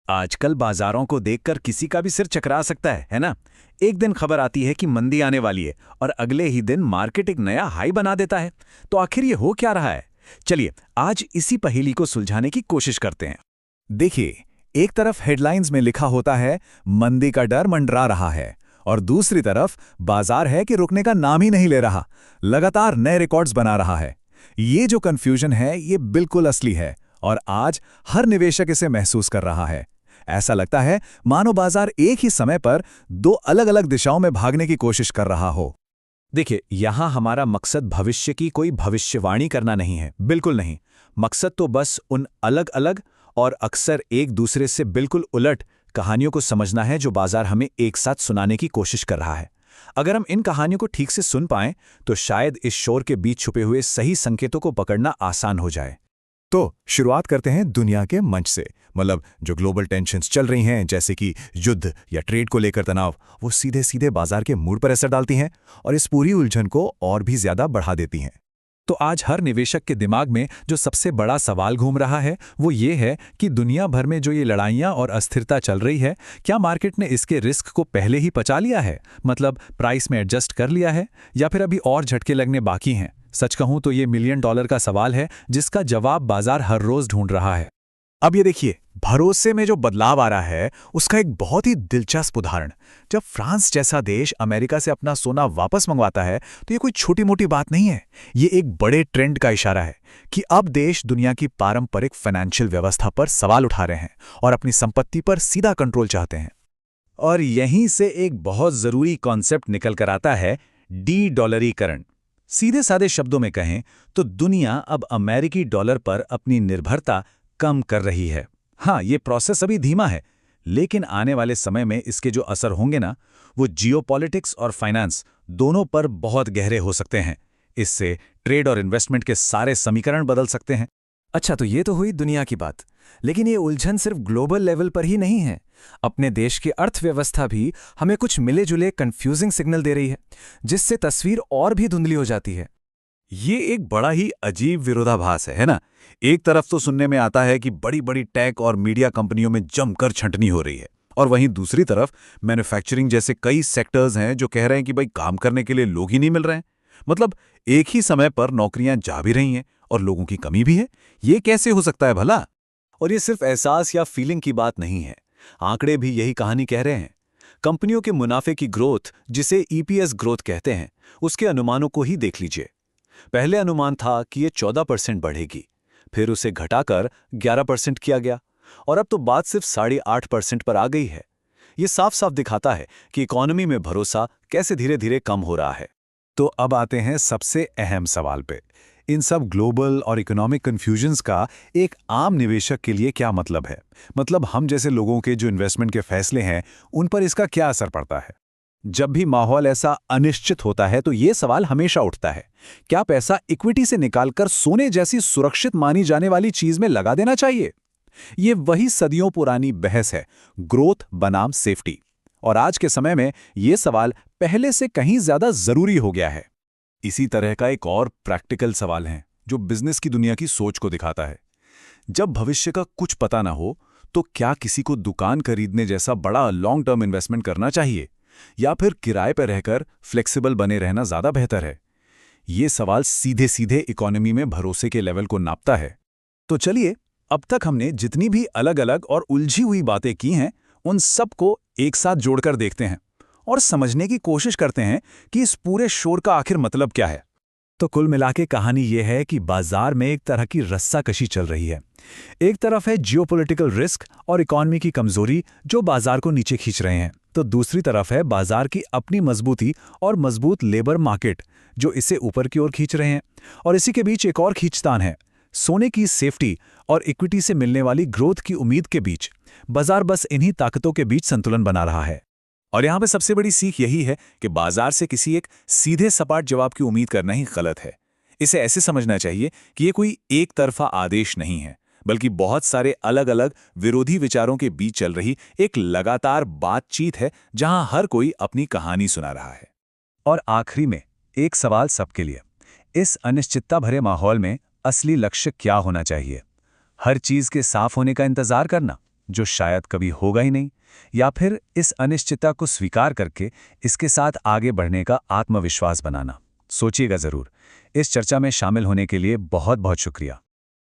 आजकल बाजारों को देखकर किसी का भी सिर चकरा सकता है ना। एक दिन खबर आती है कि मंदी आने वाली है और अगले ही दिन मार्केट एक नया हाई बना देता है। तो आखिर ये हो क्या रहा है? चलिए आज इसी पहेली को सुलझाने की कोशिश करते हैं। देखिए, एक तरफ हेडलाइंस में लिखा होता है मंदी का डर मंडरा रहा है और दूसरी तरफ बाजार है कि रुकने का नाम ही नहीं ले रहा, लगातार नए रिकॉर्ड्स बना रहा है। ये जो कंफ्यूजन है ये बिल्कुल असली है और आज हर निवेशक इसे महसूस कर रहा है। ऐसा लगता है मानो बाजार एक ही समय पर दो अलग अलग दिशाओं में भागने की कोशिश कर रहा हो। देखिए, यहां हमारा मकसद भविष्य की कोई भविष्यवाणी करना नहीं है, बिल्कुल नहीं। मकसद तो बस उन अलग अलग और अक्सर एक दूसरे से बिल्कुल उलट कहानियों को समझना है जो बाजार हमें एक साथ सुनाने की कोशिश कर रहा है। अगर हम इन कहानियों को ठीक से सुन पाएं तो शायद इस शोर के बीच छुपे हुए सही संकेतों को पकड़ना आसान हो जाए। तो शुरुआत करते हैं दुनिया के मंच से। मतलब जो ग्लोबल टेंशन्स चल रही हैं, जैसे कि युद्ध या ट्रेड को लेकर तनाव, वो सीधे सीधे बाजार के मूड पर असर डालती हैं और इस पूरी उलझन को और भी ज्यादा बढ़ा देती हैं। तो आज हर निवेशक के दिमाग में जो सबसे बड़ा सवाल घूम रहा है वो ये है कि दुनिया भर में जो ये लड़ाइयाँ और अस्थिरता चल रही है, क्या मार्केट ने इसके रिस्क को पहले ही पचा लिया है? मतलब प्राइस में एडजस्ट कर लिया है या फिर अभी और झटके लगने बाकी हैं? सच कहूं तो ये $1 मिलियन का सवाल है जिसका जवाब बाजार हर रोज ढूंढ रहा है। अब ये देखिए, भरोसे में जो बदलाव आ रहा है उसका एक बहुत ही दिलचस्प उदाहरण। जब फ्रांस जैसा देश अमेरिका से अपना सोना वापस मंगवाता है तो ये कोई छोटी मोटी बात नहीं है। ये एक बड़े ट्रेंड का इशारा है कि अब देश दुनिया की पारंपरिक फाइनेंशियल व्यवस्था पर सवाल उठा रहे हैं और अपनी संपत्ति पर सीधा कंट्रोल चाहते हैं। और यहीं से एक बहुत जरूरी कॉन्सेप्ट निकल कर आता है, डी-डॉलरीकरण। सीधे सादे शब्दों में कहें तो दुनिया अब अमेरिकी डॉलर पर अपनी निर्भरता कम कर रही है। हाँ, ये प्रोसेस अभी धीमा है, लेकिन आने वाले समय में इसके जो असर होंगे ना, वो जियोपॉलिटिक्स और फाइनेंस दोनों पर बहुत गहरे हो सकते हैं। इससे ट्रेड और इन्वेस्टमेंट के सारे समीकरण बदल सकते हैं। अच्छा, तो ये तो हुई दुनिया की बात, लेकिन ये उलझन सिर्फ ग्लोबल लेवल पर ही नहीं है। अपने देश की अर्थव्यवस्था भी हमें कुछ मिले जुले कंफ्यूजिंग सिग्नल दे रही है, जिससे तस्वीर और भी धुंधली हो जाती है। ये एक बड़ा ही अजीब विरोधाभास है ना। एक तरफ तो सुनने में आता है कि बड़ी बड़ी टेक और मीडिया कंपनियों में जमकर छंटनी हो रही है, और वहीं दूसरी तरफ मैन्युफैक्चरिंग जैसे कई सेक्टर्स हैं जो कह रहे हैं कि भाई काम करने के लिए लोग ही नहीं मिल रहे हैं। मतलब एक ही समय पर नौकरियां जा भी रही हैं और लोगों की कमी भी है। ये कैसे हो सकता है भला? और ये सिर्फ एहसास या फीलिंग की बात नहीं है, आंकड़े भी यही कहानी कह रहे हैं। कंपनियों के मुनाफे की ग्रोथ, जिसे ईपीएस ग्रोथ कहते हैं, उसके अनुमानों को ही देख लीजिए। पहले अनुमान था कि ये 14% बढ़ेगी, फिर उसे घटाकर 11% किया गया और अब तो बात सिर्फ 8.5% पर आ गई है। ये साफ साफ दिखाता है कि इकोनॉमी में भरोसा कैसे धीरे धीरे कम हो रहा है। तो अब आते हैं सबसे अहम सवाल पे। इन सब ग्लोबल और इकोनॉमिक कंफ्यूजन्स का एक आम निवेशक के लिए क्या मतलब है? मतलब हम जैसे लोगों के जो इन्वेस्टमेंट के फैसले हैं, उन पर इसका क्या असर पड़ता है? जब भी माहौल ऐसा अनिश्चित होता है तो ये सवाल हमेशा उठता है, क्या पैसा इक्विटी से निकालकर सोने जैसी सुरक्षित मानी जाने वाली चीज में लगा देना चाहिए? ये वही सदियों पुरानी बहस है, ग्रोथ बनाम सेफ्टी। और आज के समय में ये सवाल पहले से कहीं ज्यादा जरूरी हो गया है। इसी तरह का एक और प्रैक्टिकल सवाल है जो बिजनेस की दुनिया की सोच को दिखाता है। जब भविष्य का कुछ पता ना हो तो क्या किसी को दुकान खरीदने जैसा बड़ा लॉन्ग टर्म इन्वेस्टमेंट करना चाहिए या फिर किराए पर रहकर फ्लेक्सिबल बने रहना ज्यादा बेहतर है? ये सवाल सीधे सीधे इकोनॉमी में भरोसे के लेवल को नापता है। तो चलिए, अब तक हमने जितनी भी अलग अलग और उलझी हुई बातें की हैं, उन सबको एक साथ जोड़कर देखते हैं और समझने की कोशिश करते हैं कि इस पूरे शोर का आखिर मतलब क्या है। तो कुल मिला के कहानी यह है कि बाजार में एक तरह की रस्साकशी चल रही है। एक तरफ है जियोपॉलिटिकल रिस्क और इकोनॉमी की कमजोरी जो बाजार को नीचे खींच रहे हैं, तो दूसरी तरफ है बाजार की अपनी मजबूती और मजबूत लेबर मार्केट जो इसे ऊपर की ओर खींच रहे हैं। और इसी के बीच एक और खींचतान है, सोने की सेफ्टी और इक्विटी से मिलने वाली ग्रोथ की उम्मीद के बीच। बाजार बस इन्हीं ताकतों के बीच संतुलन बना रहा है। और यहां पे सबसे बड़ी सीख यही है कि बाजार से किसी एक सीधे सपाट जवाब की उम्मीद करना ही गलत है। इसे ऐसे समझना चाहिए कि ये कोई एक तरफा आदेश नहीं है, बल्कि बहुत सारे अलग अलग विरोधी विचारों के बीच चल रही एक लगातार बातचीत है जहां हर कोई अपनी कहानी सुना रहा है। और आखिरी में एक सवाल सबके लिए, इस अनिश्चितता भरे माहौल में असली लक्ष्य क्या होना चाहिए? हर चीज के साफ होने का इंतजार करना, जो शायद कभी होगा ही नहीं, या फिर इस अनिश्चितता को स्वीकार करके इसके साथ आगे बढ़ने का आत्मविश्वास बनाना? सोचिएगा ज़रूर। इस चर्चा में शामिल होने के लिए बहुत बहुत शुक्रिया।